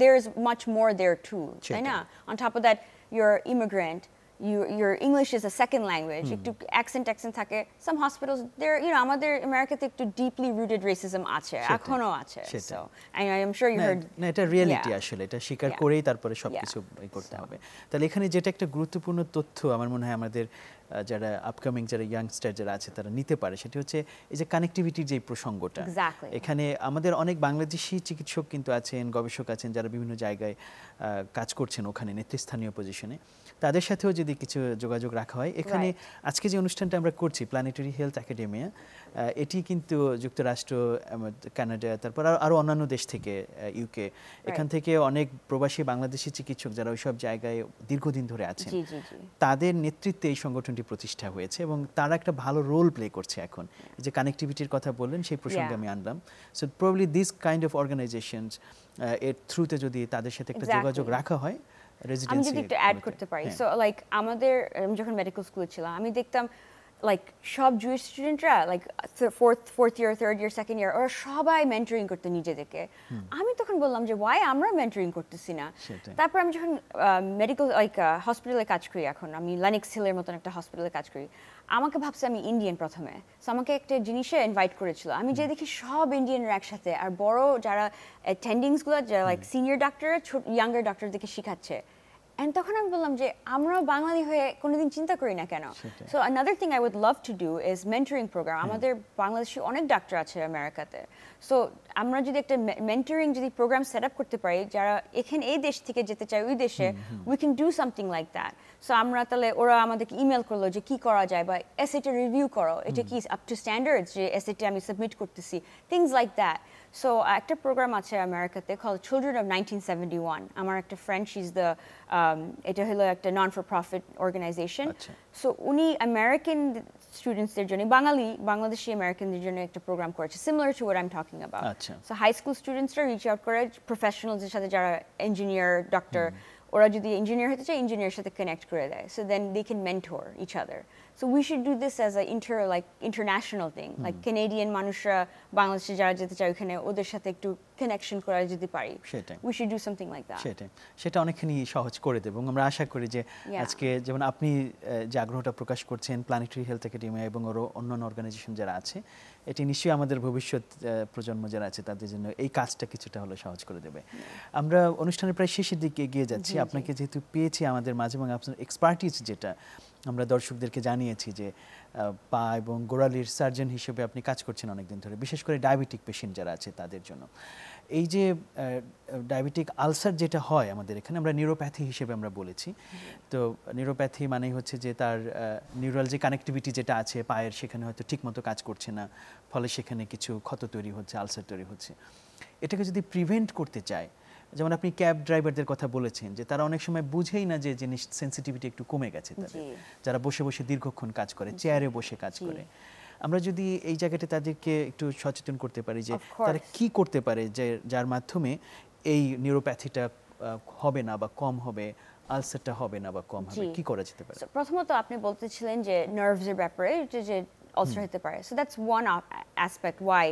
there is much more there too তাই না on top of that you're immigrant your English is a second language একটু accent থাকে some hospitals there আমাদের আমেরিকাতে একটু deeply rooted racism আছে এখনো আছে so I'm sure you heard না এটা রিয়েলিটি আসলে এটা স্বীকার করেই তারপরে সবকিছু করতে হবে তাহলে এখানে যেটা একটা গুরুত্বপূর্ণ তথ্য আমার মনে হয় আমাদের যারা আপকামিং যারা ইয়াংস্টার যারা আছে তারা নিতে পারে সেটা হচ্ছে এই যে কানেক্টিভিটির যে প্রসঙ্গটা এখানে আমাদের অনেক বাংলাদেশি চিকিৎসক কিন্তু আছেন গবেষক আছেন যারা বিভিন্ন জায়গায় কাজ করছেন ওখানে নেতৃস্থানীয় পজিশনে তাদের সাথেও যদি কিছু যোগাযোগ রাখা হয় এখানে আজকে যে অনুষ্ঠানটা আমরা করছি প্ল্যানেটারি হেলথ একাডেমিয়া এটি কিন্তু যুক্তরাষ্ট্র কানাডা তারপর আরও অন্যান্য দেশ থেকে ইউকে এখান থেকে অনেক প্রবাসী বাংলাদেশি চিকিৎসক যারা ওইসব জায়গায় দীর্ঘদিন ধরে আছেন তাদের নেতৃত্বে এই সংগঠনটি প্রতিষ্ঠা হয়েছে এবং তারা একটা ভালো রোল প্লে করছে এখন যে কানেক্টিভিটির কথা বললেন সেই প্রসঙ্গে আমি আনলাম so probably this kind of organizations এর থ্রুতে যদি তাদের সাথে একটা যোগাযোগ রাখা হয় আমি যদি একটু অ্যাড করতে পারি সো লাইক আমাদের যখন মেডিকেল স্কুলে ছিলাম আমি দেখতাম লাইক সব জুইশ স্টুডেন্টরা like fourth year third year second year ওরা সবাই মেন্টরিং করতে নিজেদেরকে আমি তখন বললাম যে ওয়াই আমরা মেন্টরিং করতেছি না তারপর আমি যখন মেডিকেল লাইক হসপিটালে কাজ করি এখন আমি লেনেক্স হিলের মতন একটা হসপিটালে কাজ করি আমাকে ভাবছে আমি ইন্ডিয়ান প্রথমে সো আমাকে একটা জিনিসে ইনভাইট করেছিল আমি যে দেখি সব ইন্ডিয়ানরা একসাথে আর বড় যারা অ্যাটেন্ডিংসগুলো যারা লাইক সিনিয়র ডাক্তার ইয়াঙ্গার ডাক্তারদেরকে শেখাচ্ছে And তখন আমি বললাম যে আমরাও বাঙালি হয়ে কোনোদিন চিন্তা করি না কেন so another thing I would love to do is mentoring program আমাদের বাংলাদেশি অনেক ডাক্তার আছে আমেরিকাতে সো আমরা যদি একটা মেন্টরিং যদি প্রোগ্রাম সেট আপ করতে পারি যারা এখানে এই দেশ থেকে যেতে চায় ওই দেশে we can do something like that so আমরা তাহলে ওরা আমাদেরকে ইমেল করলো যে কি করা যায় বা এসএটা রিভিউ করো এটা কি আপ টু স্ট্যান্ডার্ডস যে এসএটা আমি সাবমিট করতেছি থিংস লাইক দ্যাট সো একটা প্রোগ্রাম আছে আমেরিকাতে কল চিলড্রেন অফ 1971 আমার একটা ফ্রেন্ড শি ইজ দ্য এটা হলো একটা non for profit organisation so উনি আমেরিকান স্টুডেন্টসদের জন্য বাংলাদেশি আমেরিকানদের জন্য একটা প্রোগ্রাম করেছে similar to what I am talking about so high school স্টুডেন্টসরা রিচ আউট করে প্রফেশনালসদের সাথে যারা ইঞ্জিনিয়ার ডক্টর ওরা যদি ইঞ্জিনিয়ার হতে চায় ইঞ্জিনিয়ারের সাথে কানেক্ট করে দেয় so then they can mentor each other so we should do this as a international thing like Canadian মানুষরা বাংলাদেশে যারা যেতে চায় ওখানে ওদের সাথে একটু কানেকশন করা যদি পারি we should do something like that সেটা অনেকখানি সহজ করে দেব এবং আমরা আশা করি যে আজকে যেমন আপনি যে আগ্রহটা প্রকাশ করছেন প্ল্যানেটারি হেলথ একাডেমি এবং অন্যান্য অর্গানাইজেশন যারা আছে এটি নিশ্চয়ই আমাদের ভবিষ্যৎ প্রজন্ম যারা আছে তাদের জন্য এই কাজটা কিছুটা হলো সহজ করে দেবে আমরা অনুষ্ঠানের প্রায় শেষের দিকে এগিয়ে যাচ্ছি আপনাকে যেহেতু পেয়েছি আমাদের মাঝে এবং আপনার এক্সপার্টিস যেটা আমরা দর্শকদেরকে জানিয়েছি যে পা এবং গোড়ালির সার্জন হিসেবে আপনি কাজ করছেন অনেকদিন ধরে, বিশেষ করে ডায়াবেটিক পেশেন্ট যারা আছে তাদের জন্য। এই যে ডায়াবেটিক আলসার যেটা হয় আমাদের এখানে, আমরা নিউরোপ্যাথি হিসেবে আমরা বলেছি। তো নিউরোপ্যাথি মানেই হচ্ছে যে তার নিউরাল যে কানেক্টিভিটি যেটা আছে পায়ের, সেখানে হয়তো ঠিকমতো কাজ করছে না, ফলে সেখানে কিছু ক্ষত তৈরি হচ্ছে, আলসার তৈরি হচ্ছে। এটাকে যদি প্রিভেন্ট করতে চায়, যেমন আপনি ক্যাব ড্রাইভারদের কথা বলেছেন যে তারা অনেক সময় বুঝেই না যে জিনিস সেন্সিটিভিটি একটু কমে গেছে তাদের, যারা বসে বসে দীর্ঘক্ষণ কাজ করে, চেয়ারে বসে কাজ করে। আমরা যদি এই জায়গাটা তাদেরকে একটু সচেতন করতে পারি যে তারা কি করতে পারে যে যার মাধ্যমে এই নিউরোপ্যাথিটা হবে না বা কম হবে, আলসারটা হবে না বা কম হবে, কি করা যেতে পারে? প্রথমত আপনি বলতেছিলেন যে নার্ভসের ব্যাপারে যে আলসার হতে পারে, so that's one aspect why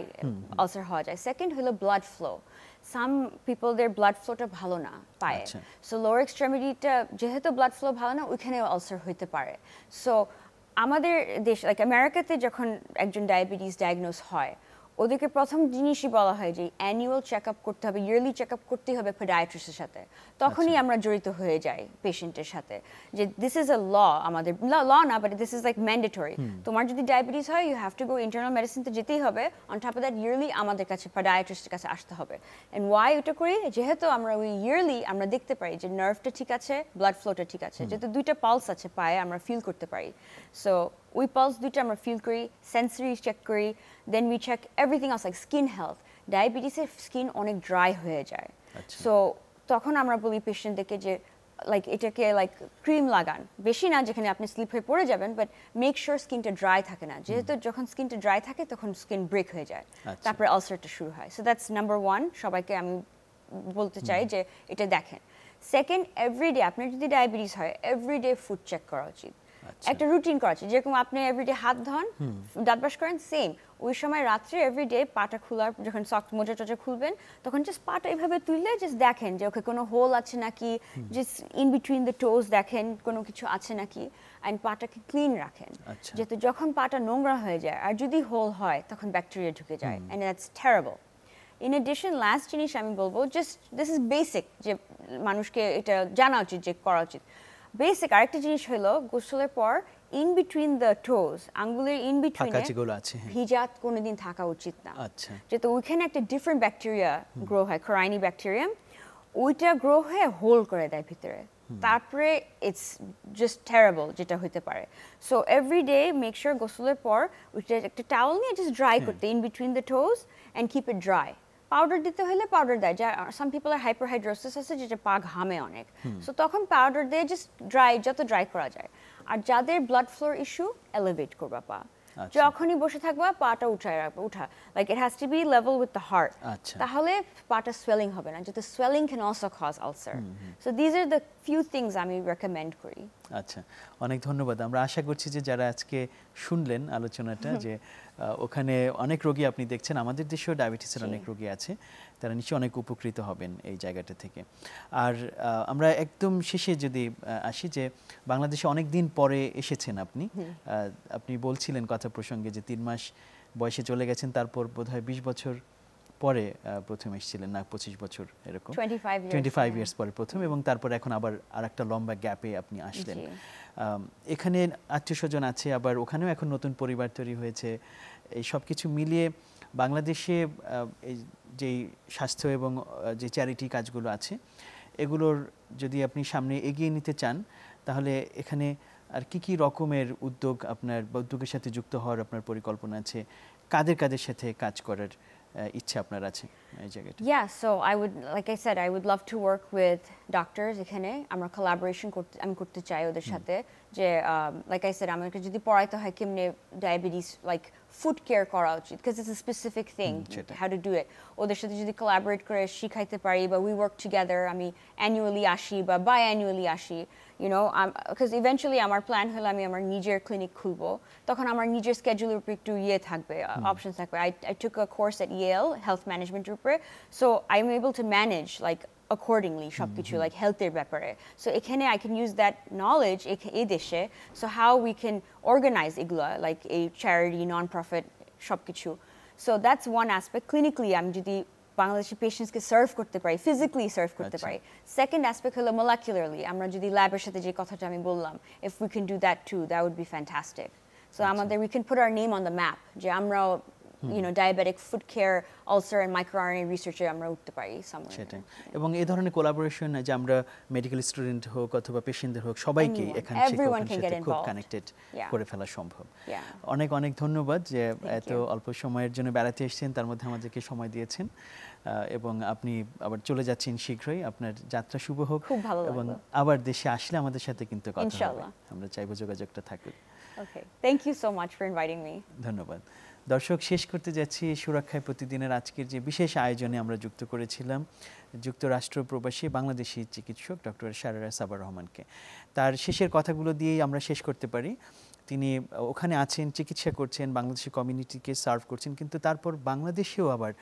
ulcer হওয়া যায়। সেকেন্ড হলো ব্লাড ফ্লো। সাম পিপলদের ব্লাড ফ্লোটা ভালো না পায়ে, সো লোয়ার এক্সট্রিমিটিটা যেহেতু ব্লাড ফ্লো ভালো না, ওইখানেও আলসার হইতে পারে। সো আমাদের দেশ লাইক আমেরিকাতে যখন একজন ডায়াবেটিস ডায়াগনোস হয়, ওদেরকে প্রথম জিনিসই বলা হয় যে অ্যানুয়াল চেক আপ করতে হবে, ইয়ারলি চেক আপ করতেই হবে পেডিয়াট্রিস্টের সাথে। তখনই আমরা জড়িত হয়ে যাই পেশেন্টের সাথে যে দিস ইজ আ ল, আমাদের ল না, but this is like mandatory. তোমার যদি ডায়াবেটিস হয়, you have to go internal মেডিসিনতে যেতেই হবে। On top of that yearly আমাদের কাছে পেডিয়াট্রিস্টের কাছে আসতে হবে। অ্যান্ড ওয়াই ওটা করি, যেহেতু আমরা ওই ইয়ারলি আমরা দেখতে পারি যে নার্ভটা ঠিক আছে, ব্লাড ফ্লোটা ঠিক আছে, যেহেতু দুইটা পালস আছে পায়ে, আমরা ফিল করতে পারি। সো ওই পালস দুইটা আমরা ফিল করি, সেন্সরি চেক করি, then we check everything else like skin health. ডায়াবেটিসের স্কিন অনেক ড্রাই হয়ে যায়, সো তখন আমরা বলি পেশেন্টদেরকে যে লাইক এটাকে লাইক ক্রিম লাগান, বেশি না যেখানে আপনি স্লিপ হয়ে পড়ে যাবেন, বাট মেক শিওর স্কিনটা ড্রাই থাকে না, যেহেতু যখন স্কিনটা ড্রাই থাকে তখন স্কিন ব্রেক হয়ে যায়, তারপরে আলসারটা শুরু হয়। সো দ্যাটস নাম্বার ওয়ান, সবাইকে আমি বলতে চাই যে এটা দেখেন। সেকেন্ড, এভরিডে আপনার যদি ডায়াবেটিস হয়, এভরিডে ফুড চেক করা উচিত, একটা রুটিন করা উচিত। যেরকম আপনি এভরিডে হাত ধোন, দাঁত ব্রাশ করেন, সেম ওই সময় রাত্রে এভরিডে পাটা খোলার, যখন সক মোজা টোজা খুলবেন, তখন জাস্ট পাটা এইভাবে তুললে জাস্ট দেখেন যে ওকে কোনো হোল আছে নাকি, জাস্ট ইন বিটুইন দ্য টোজ দেখেন কোনো কিছু আছে নাকি, অ্যান্ড পাটাকে ক্লিন রাখেন। যেহেতু যখন পাটা নোংরা হয়ে যায় আর যদি হোল হয়, তখন ব্যাকটেরিয়া ঢুকে যায়, and that's terrible. In addition, last জিনিস আমি বলবো, জাস্ট দিস ইজ বেসিক, যে মানুষকে এটা জানা উচিত যে করা উচিত। বেসিক আরেকটা জিনিস হলো, গোসলের পর ইন বিটুইন দ্য টোজ, আঙ্গুলের ইন বিটুইনে ভিজা কোনোদিন থাকা উচিত না, যেহেতু ওইখানে একটা ডিফারেন্ট ব্যাকটেরিয়া গ্রো হয়, কোরাইনি ব্যাকটেরিয়াম, ওইটা গ্রো হয়ে হোল করে দেয় ভিতরে, তারপরে ইটস জাস্ট টেরেবল যেটা হতে পারে। সো এভরিডে মেক শিওর গোসলের পর ওইটা একটা টাওয়াল নিয়ে জাস্ট ড্রাই করতে in between the টোজ and keep it dry. Powder দিতে হলে পাউডার দেয়, যা সাম পিপলের হাইপারহাইড্রোসিস আছে, যেটা পা ঘামে অনেক, সো তখন পাউডার দিয়ে জাস্ট ড্রাই, যত ড্রাই করা যায়। আর যাদের ব্লাড ফ্লোর ইস্যু, এলিভেট করবা পা, যখনই বসে থাকবা পাটা উঠায় রাখবা, like it has to be level with the heart, তাহলে পাটা সোয়েলিং হবে না, যেহেতু swelling can also cause ulcer. So these are the few things আমি রেকমেন্ড করি। আচ্ছা, অনেক ধন্যবাদ। আমরা আশা করছি যে যারা আজকে শুনলেন আলোচনাটা, যে ওখানে অনেক রোগী আপনি দেখছেন, আমাদের দেশেও ডায়াবেটিসের অনেক রোগী আছে, তারা নিশ্চয়ই অনেক উপকৃত হবেন এই জায়গাটা থেকে। আর আমরা একদম শেষে যদি আসি, যে বাংলাদেশে অনেক দিন পরে এসেছেন আপনি, আপনি বলছিলেন কথা প্রসঙ্গে যে 3 মাস বয়সে চলে গেছেন, তারপর বোধহয় 20 বছর পরে প্রথম এসেছিলেন, না 25 বছর এরকম, 25 ইয়ার্স পরে প্রথম, এবং তারপর এখন আবার আরেকটা লম্বা গ্যাপে আপনি আসলেন। এখানে আত্মীয় স্বজন আছে, আবার ওখানেও এখন নতুন পরিবার তৈরি হয়েছে, এই সব কিছু মিলিয়ে বাংলাদেশে এই যেই স্বাস্থ্য এবং যে চ্যারিটি কাজগুলো আছে, এগুলোর যদি আপনি সামনে এগিয়ে নিতে চান, তাহলে এখানে আর কি রকমের উদ্যোগ আপনার বা উদ্যোগের সাথে যুক্ত হওয়ার আপনার পরিকল্পনা আছে, কাদের সাথে কাজ করার ইচ্ছা আপনার আছে এই জায়গাটা? Yeah, so I would, like I said, I would love to work with doctors এখানে, আমরা collaboration করতে চাই ওদের সাথে, যে like I said, আমাকে যদি পড়াইতে হয় কেমনে ডায়াবেটিস লাইক ফুড কেয়ার করা উচিত, because it's a specific thing how to do it, ওদের সাথে যদি collaborate করে শিখাইতে পারি, বা we work together, আমি annually আসি বা biannually আসি, you know, because eventually আমার প্ল্যান হলো আমি আমার নিজের ক্লিনিক খুলবো, তখন আমার নিজের স্কেডিউলের উপর একটু থাকবে, অপশন থাকবে। I took a course at Yale, health management উপরে, so I'm able to manage like accordingly সবকিছু like হেলথের ব্যাপারে। So এখানে I can use that knowledge এই দেশে, so how we can organize এগুলা like a charity, non-profit সবকিছু। So that's one aspect. Clinically, আমি যদি বাংলাদেশি পেশেন্টসকে সার্ভ করতে পারি, ফিজিক্যালি সার্ভ করতে আচ্ছা। পারি। সেকেন্ড অ্যাসপেক্ট হলো মোলাকুলারলি, আমরা যদি ল্যাবের সাথে যে কথাটা আমি বললাম, if we can do that too, that would be fantastic. So আমাদের we can put our name on the map, যে আমরাও diabetic food care, ulcer and microRNA রিসার্চে আমরা উঠতে পারি somewhere. সেটাই, এবং এই ধরনের কোলাবোরেশন যে আমরা মেডিকেল স্টুডেন্ট হোক অথবা পেশেন্টদের হোক সবাইকে Anyone. এখান থেকে Everyone ওখানের can সাথে get খুব involved. Connected Yeah. করে ফেলা সম্ভব। Yeah. অনেক অনেক ধন্যবাদ যে এত you. অল্প সময়ের জন্য বেড়াতে এসেছেন, তার মধ্যে আমাদেরকে সময় দিয়েছেন, এবং আপনি আবার চলে যাচ্ছেন শীঘ্রই। আপনার যাত্রা শুভ হোক, খুব ভালো এবং লাগলো। আবার দেশে আসলে আমাদের সাথে কিন্তু কথা হবে, ইনশাআল্লাহ। আমরা চাইবো যোগাযোগটা থাকুক। Okay. Thank you so much for inviting me. ধন্যবাদ। দর্শক, শেষ করতে যাচ্ছি সুরক্ষায় প্রতিদিনের আজকের যে বিশেষ আয়োজনে আমরা যুক্ত করেছিলাম যুক্তরাষ্ট্র প্রবাসী বাংলাদেশি চিকিৎসক ডক্টর শারেরা সাবার রহমানকে। তার শেষের কথাগুলো দিয়েই আমরা শেষ করতে পারি। তিনি ওখানে আছেন, চিকিৎসা করছেন, বাংলাদেশি কমিউনিটিকে সার্ভ করছেন, কিন্তু তারপর বাংলাদেশেও আবার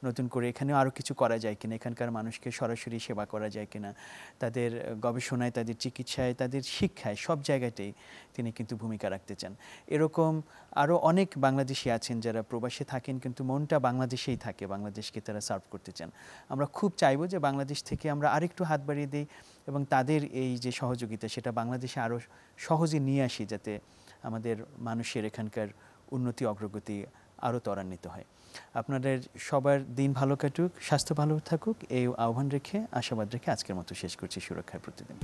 নতুন করে এখানেও আরও কিছু করা যায় কিনা, এখানকার মানুষকে সরাসরি সেবা করা যায় কিনা, তাদের গবেষণায়, তাদের চিকিৎসায়, তাদের শিক্ষায়, সব জায়গাতেই তিনি কিন্তু ভূমিকা রাখতে চান। এরকম আরও অনেক বাংলাদেশি আছেন যারা প্রবাসে থাকেন কিন্তু মনটা বাংলাদেশেই থাকে, বাংলাদেশকে তারা সার্ভ করতে চান। আমরা খুব চাইবো যে বাংলাদেশ থেকে আমরা আরেকটু হাত বাড়িয়ে দিই এবং তাদের এই যে সহযোগিতা সেটা বাংলাদেশে আরও সহজে নিয়ে আসি, যাতে আমাদের মানুষের এখানকার উন্নতি অগ্রগতি আরও ত্বরান্বিত হয়। আপনাদের সবার দিন ভালো কাটুক, স্বাস্থ্য ভালো থাকুক, এই আহ্বান রেখে, আশাবাদ রেখে আজকের মতো শেষ করছি সুরক্ষায় প্রতিদিন।